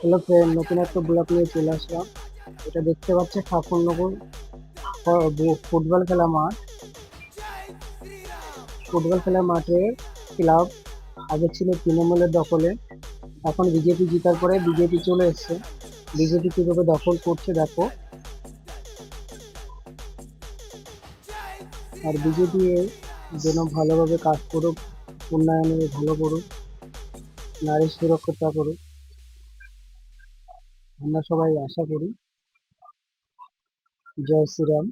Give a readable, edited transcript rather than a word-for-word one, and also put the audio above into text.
Hello friend, নতুন একটা blog নিয়ে চলে আসলাম। এটা দেখতে পাচ্ছে ঠাকুরনগর ফুটবল খেলা মাঠ। ফুটবল খেলা মাঠে ক্লাব আগে ছিল তৃণমূলের দখলে, এখন বিজেপি জিতার পরে বিজেপি চলে এসছে। বিজেপি কিভাবে দখল করছে দেখো। আর বিজেপি যেন ভালোভাবে কাজ করুক, উন্নয়নে ভালো করুক, নারীর সুরক্ষা করুক, আমরা সবাই আশা করি। জয় শ্রীরাম।